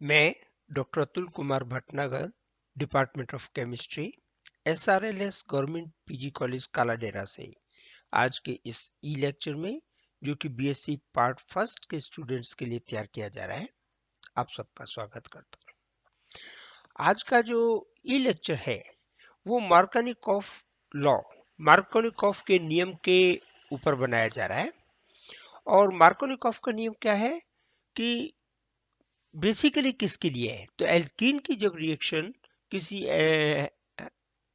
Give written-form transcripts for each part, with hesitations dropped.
मैं doctor Atul Kumar Bhatnagar, department of chemistry, SRLS government PG college Kaladera से आज के इस ई लेक्चर में, जो कि बीएससी पार्ट फर्स्ट के स्टूडेंट्स के लिए तैयार किया जा रहा है, आप सबका स्वागत करता हूँ। आज का जो ई लेक्चर है वो मार्कोनिकॉफ लॉ, मार्कोनिकॉफ के नियम के ऊपर बनाया जा रहा है। और मार्कोनिकॉफ का नियम क्या है कि बेसिकली किसके लिए है, तो एल्कीन की जब रिएक्शन किसी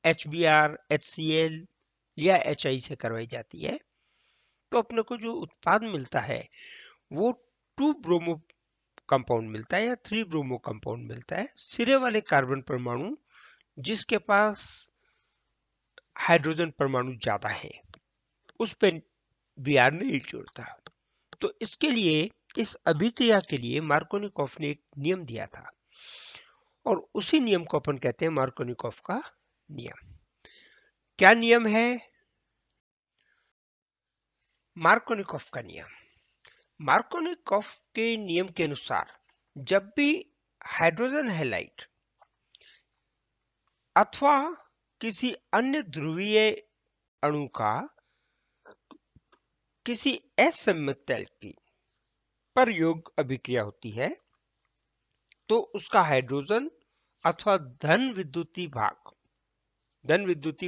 HBr, HCl या HI से करवाई जाती है तो अपने को जो उत्पाद मिलता है वो 2 ब्रोमो कंपाउंड मिलता है या 3 ब्रोमो कंपाउंड मिलता है। सिरे वाले कार्बन परमाणु जिसके पास हाइड्रोजन परमाणु ज्यादा है उस पर Br नहीं जुड़ता। तो इसके लिए, इस अभिक्रिया के लिए मार्कोनिकॉफ ने एक नियम दिया था और उसी नियम को अपन कहते हैं मार्कोनिकॉफ का नियम। क्या नियम है मार्कोनिकॉफ का नियम? मार्कोनिकॉफ के नियम के अनुसार जब भी हाइड्रोजन हैलाइड अथवा किसी अन्य ध्रुवीय अणु का किसी असम्मित एल्कीन पर योग अभिक्रिया होती है तो उसका हाइड्रोजन अथवा धन विद्युतीय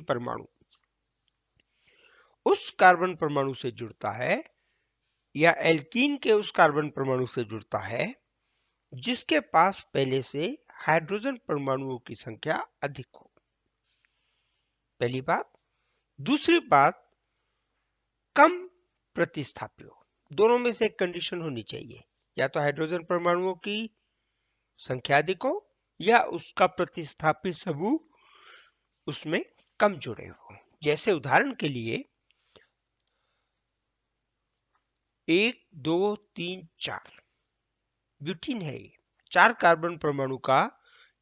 परमाणु उस कार्बन परमाणु से जुड़ता है या एल्कीन के उस कार्बन परमाणु से जुड़ता है जिसके पास पहले से हाइड्रोजन परमाणुओं की संख्या अधिक हो। पहली बात। दूसरी बात, कम प्रतिस्थापी हो। दोनों में से एक कंडीशन होनी चाहिए, या तो हाइड्रोजन परमाणुओं की संख्या अधिक हो या उसका प्रतिस्थापी समूह उसमें कम जुड़े हो। जैसे उदाहरण के लिए 1 2 3 4 ब्यूटीन है, ये 4 कार्बन परमाणु का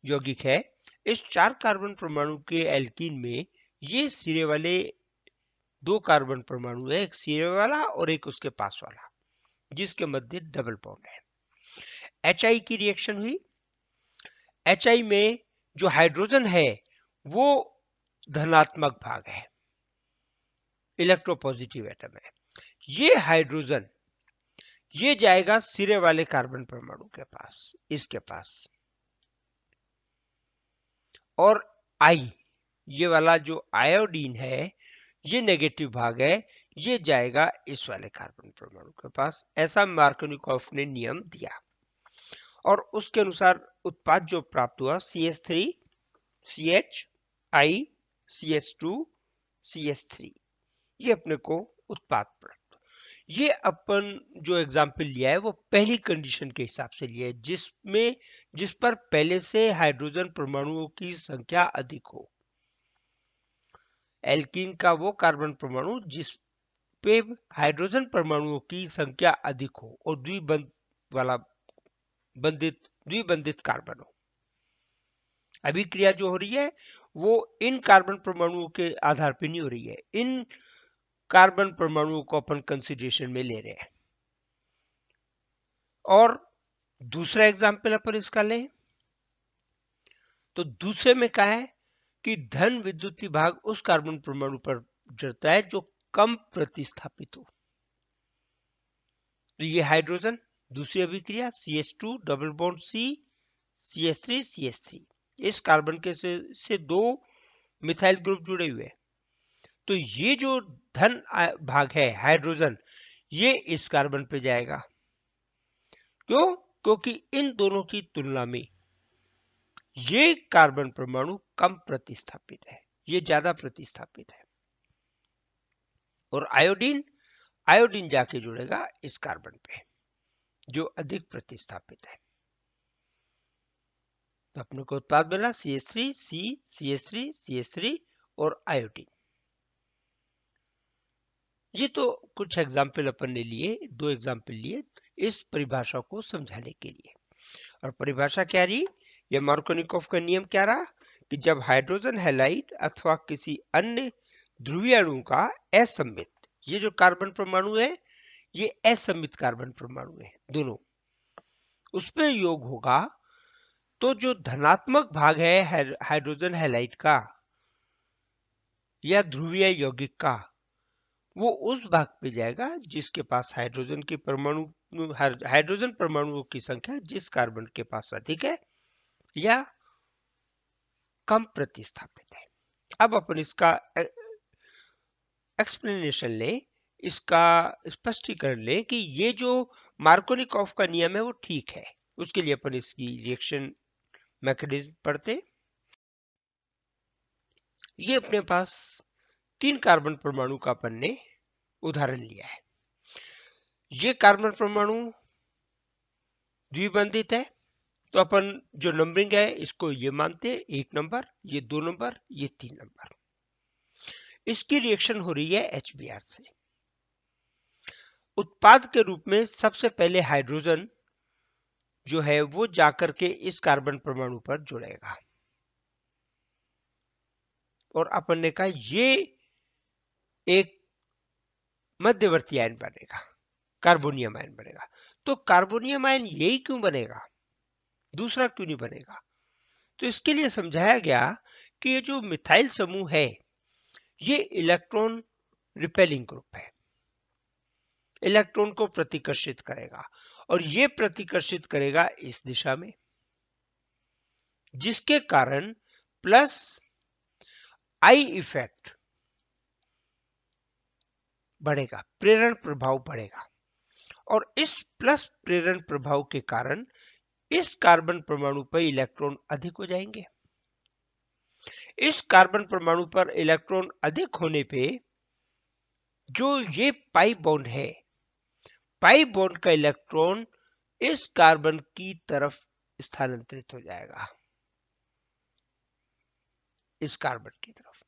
यौगिक है। इस 4 कार्बन परमाणु के एल्कीन में ये सिरे वाले 2 कार्बन परमाणु है, एक सिरे वाला और एक उसके पास वाला, जिसके मध्य डबल बॉन्ड है। HI की रिएक्शन हुई। HI में जो हाइड्रोजन है वो धनात्मक भाग है, इलेक्ट्रोपॉजिटिव एटम है। ये हाइड्रोजन ये जाएगा सिरे वाले कार्बन परमाणु के पास, इसके पास। और I ये वाला जो आयोडीन है ये नेगेटिव भाग है, ये जाएगा इस वाले कार्बन परमाणु के पास। ऐसा मार्कोनिकॉफ ने नियम दिया और उसके अनुसार उत्पाद जो प्राप्त हुआ CH3 CH I CH2 CH3, ये अपने को उत्पाद प्राप्त। ये अपन जो एग्जाम्पल लिया है वो पहली कंडीशन के हिसाब से लिया है जिस पर पहले से हाइड्रोजन परमाणुओं की संख्या अधिक हो। एल्कीन का वो कार्बन परमाणु जिस पे हाइड्रोजन परमाणुओं की संख्या अधिक हो और द्विबंधित कार्बन हो। अभिक्रिया जो हो रही है वो इन कार्बन परमाणुओं के आधार पर नहीं हो रही है, इन कार्बन परमाणुओं को अपन कंसीडरेशन में ले रहे हैं। और दूसरा एग्जाम्पल अपन इसका लें तो दूसरे में क्या है कि धन विद्युतीय भाग उस कार्बन परमाणु पर जुड़ता है जो कम प्रतिस्थापित हो। तो ये हाइड्रोजन, दूसरी अभिक्रिया CH2 double bond C CH3 CH3, इस कार्बन के से 2 मिथाइल ग्रुप जुड़े हुए हैं। तो ये जो धन भाग है हाइड्रोजन, ये इस कार्बन पे जाएगा। क्यों? क्योंकि इन दोनों की तुलना में ये कार्बन परमाणु कम प्रतिस्थापित है, ये ज्यादा प्रतिस्थापित है। और आयोडीन जाके जुड़ेगा इस कार्बन पे जो अधिक प्रतिस्थापित है। तो अपने को उत्पाद मिला CH3 C CH3 CH3 और आयोडीन। ये तो कुछ एग्जाम्पल अपन ने लिए, 2 एग्जाम्पल लिए इस परिभाषा को समझाने के लिए। और परिभाषा क्या रही, यह मार्कोनिकॉफ का नियम क्या रहा कि जब हाइड्रोजन हैलाइड अथवा किसी अन्य ध्रुवीय अणु का असम्मित, ये जो कार्बन परमाणु है ये असम्मित कार्बन परमाणु है दोनों, उसमें योग होगा तो जो धनात्मक भाग है हाइड्रोजन हैलाइड का या ध्रुवीय यौगिक का, वो उस भाग पे जाएगा जिसके पास हाइड्रोजन परमाणुओं की संख्या जिस कार्बन के पास अधिक है या कम प्रतिस्थापित है। अब अपन इसका एक्सप्लेनेशन ले, इसका स्पष्टीकरण ले कि ये जो मार्कोनिकॉफ का नियम है वो ठीक है। उसके लिए अपन इसकी रिएक्शन मैकेनिज्म पढ़ते। ये अपने पास 3 कार्बन परमाणु का अपन ने उदाहरण लिया है। ये कार्बन परमाणु द्विबंधित है, तो अपन जो नंबरिंग है इसको ये मानते हैं 1 नंबर, ये 2 नंबर, ये 3 नंबर। इसकी रिएक्शन हो रही है HBr से। उत्पाद के रूप में सबसे पहले हाइड्रोजन जो है वो जाकर के इस कार्बन परमाणु पर जुड़ेगा और अपन ने कहा ये एक मध्यवर्ती आयन बनेगा, कार्बोनियम आयन बनेगा। तो कार्बोनियम आयन यही क्यों बनेगा, दूसरा क्यों नहीं बनेगा? तो इसके लिए समझाया गया कि ये जो मिथाइल समूह है ये इलेक्ट्रॉन रिपेलिंग ग्रुप है, इलेक्ट्रॉन को प्रतिकर्षित करेगा और ये प्रतिकर्षित करेगा इस दिशा में, जिसके कारण प्लस आई इफेक्ट बढ़ेगा, प्रेरण प्रभाव बढ़ेगा और इस प्लस प्रेरण प्रभाव के कारण इस कार्बन परमाणु पर इलेक्ट्रॉन अधिक हो जाएंगे। इस कार्बन परमाणु पर इलेक्ट्रॉन अधिक होने पे जो ये पाई बॉन्ड है, पाई बॉन्ड का इलेक्ट्रॉन इस कार्बन की तरफ स्थानांतरित हो जाएगा, इस कार्बन की तरफ।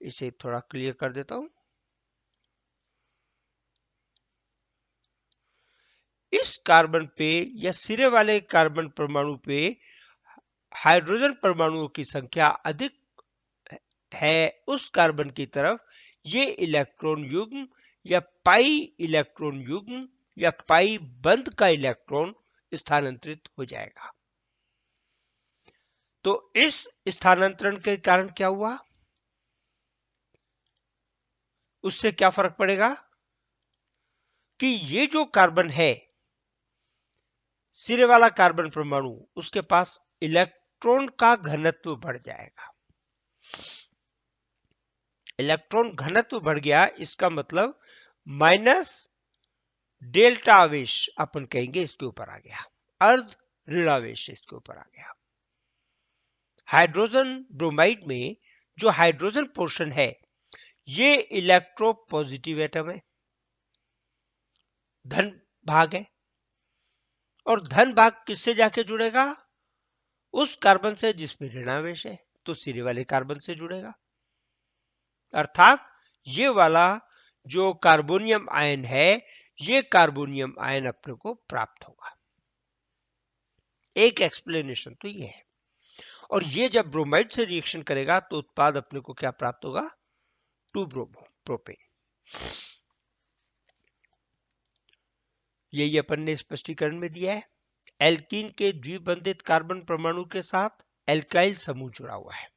इसे थोड़ा क्लियर कर देता हूं। इस कार्बन पे या सिरे वाले कार्बन परमाणु पे हाइड्रोजन परमाणुओं की संख्या अधिक है उस कार्बन की तरफ ये इलेक्ट्रॉन युग्म या पाई इलेक्ट्रॉन युग्म या पाई बंद का इलेक्ट्रॉन स्थानांतरित हो जाएगा। तो इस स्थानांतरण के कारण क्या हुआ, उससे क्या फर्क पड़ेगा कि ये जो कार्बन है सिरे वाला कार्बन परमाणु, उसके पास इलेक्ट्रॉन का घनत्व बढ़ जाएगा। इलेक्ट्रॉन घनत्व बढ़ गया, इसका मतलब माइनस डेल्टा आवेश अपन कहेंगे इसके ऊपर आ गया, अर्ध ऋणावेश इसके ऊपर आ गया। हाइड्रोजन ब्रोमाइड में जो हाइड्रोजन पोर्शन है ये इलेक्ट्रो पॉजिटिव एटम है, धन भाग है, और धन भाग किससे जाके जुड़ेगा, उस कार्बन से जिसमें ऋणावेश है, तो सिरे वाले कार्बन से जुड़ेगा। अर्थात ये वाला जो कार्बोनियम आयन है ये कार्बोनियम आयन अपने को प्राप्त होगा। एक एक्सप्लेनेशन तो ये है। और ये जब ब्रोमाइड से रिएक्शन करेगा तो उत्पाद अपने को क्या प्राप्त होगा, 2 ब्रोमो प्रोपेन। यही अपन ने स्पष्टीकरण में दिया है। एल्कीन के द्विबंधित कार्बन परमाणु के साथ एल्काइल समूह जुड़ा हुआ है।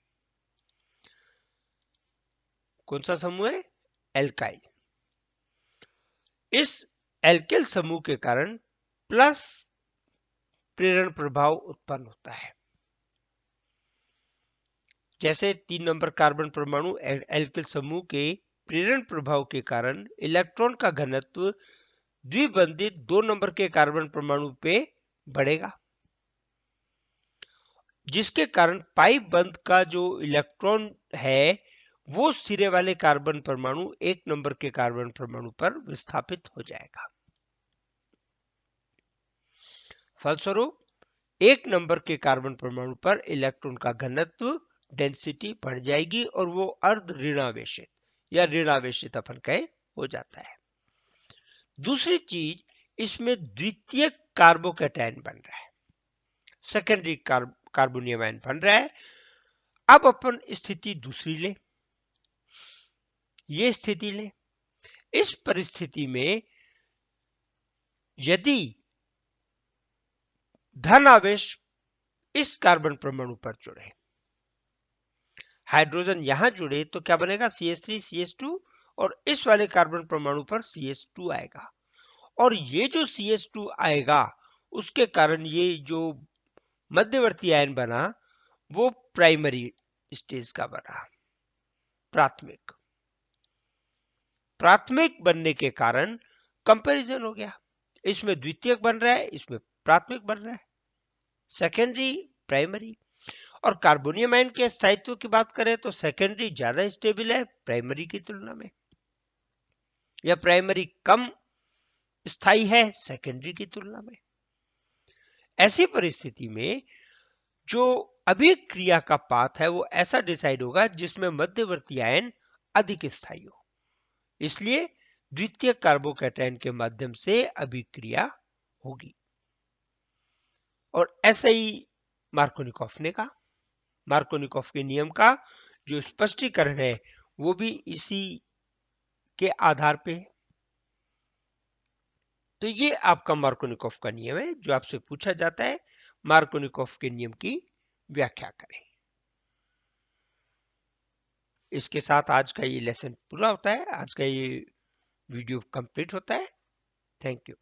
कौन सा समूह है, एल्काइल। इस एल्काइल समूह के कारण प्लस प्रेरण प्रभाव उत्पन्न होता है। जैसे 3 नंबर कार्बन परमाणु एल्किल समूह के प्रेरण प्रभाव के कारण इलेक्ट्रॉन का घनत्व द्विबंधित 2 नंबर के कार्बन परमाणु पे बढ़ेगा, जिसके कारण पाई बंध का जो इलेक्ट्रॉन है वो सिरे वाले कार्बन परमाणु 1 नंबर के कार्बन परमाणु पर विस्थापित हो जाएगा। फलस्वरूप 1 नंबर के कार्बन परमाणु पर इलेक्ट्रॉन का घनत्व डेंसिटी बढ़ जाएगी और वो अर्ध ऋणावेशित या ऋणावेशित अपन कहे हो जाता है। दूसरी चीज, इसमें द्वितीय कार्बोकैटायन बन रहा है, सेकेंडरी कार्बोनियम आयन बन रहा है। अब अपन स्थिति दूसरी ले, ये स्थिति ले। इस परिस्थिति में यदि धन आवेश इस कार्बन परमाणु पर जुड़े, हाइड्रोजन यहां जुड़े तो क्या बनेगा CH3 CH2 और इस वाले कार्बन परमाणु पर CH2 आएगा और ये जो CH2 आएगा उसके कारण ये जो मध्यवर्ती आयन बना वो प्राइमरी स्टेज का बना, प्राथमिक। प्राथमिक बनने के कारण कंपैरिजन हो गया, इसमें द्वितीयक बन रहा है, इसमें प्राथमिक बन रहा है, सेकेंडरी प्राइमरी। और कार्बोनियम आयन के स्थायित्व की बात करें तो सेकेंडरी ज्यादा स्टेबल है प्राइमरी की तुलना में, या प्राइमरी कम स्थायी है सेकेंडरी की तुलना में। ऐसी परिस्थिति में जो अभिक्रिया का पाथ है वो ऐसा डिसाइड होगा जिसमें मध्यवर्ती आयन अधिक स्थायी हो, इसलिए द्वितीय कार्बोकैटायन के माध्यम से अभिक्रिया होगी। और ऐसा ही मार्कोनिकॉफ ने कहा। मार्कोनिकॉफ के नियम का जो स्पष्टीकरण है वो भी इसी के आधार पे है। तो ये आपका मार्कोनिकॉफ का नियम है जो आपसे पूछा जाता है, मार्कोनिकॉफ के नियम की व्याख्या करें। इसके साथ आज का ये लेसन पूरा होता है, आज का ये वीडियो कंप्लीट होता है। Thank you.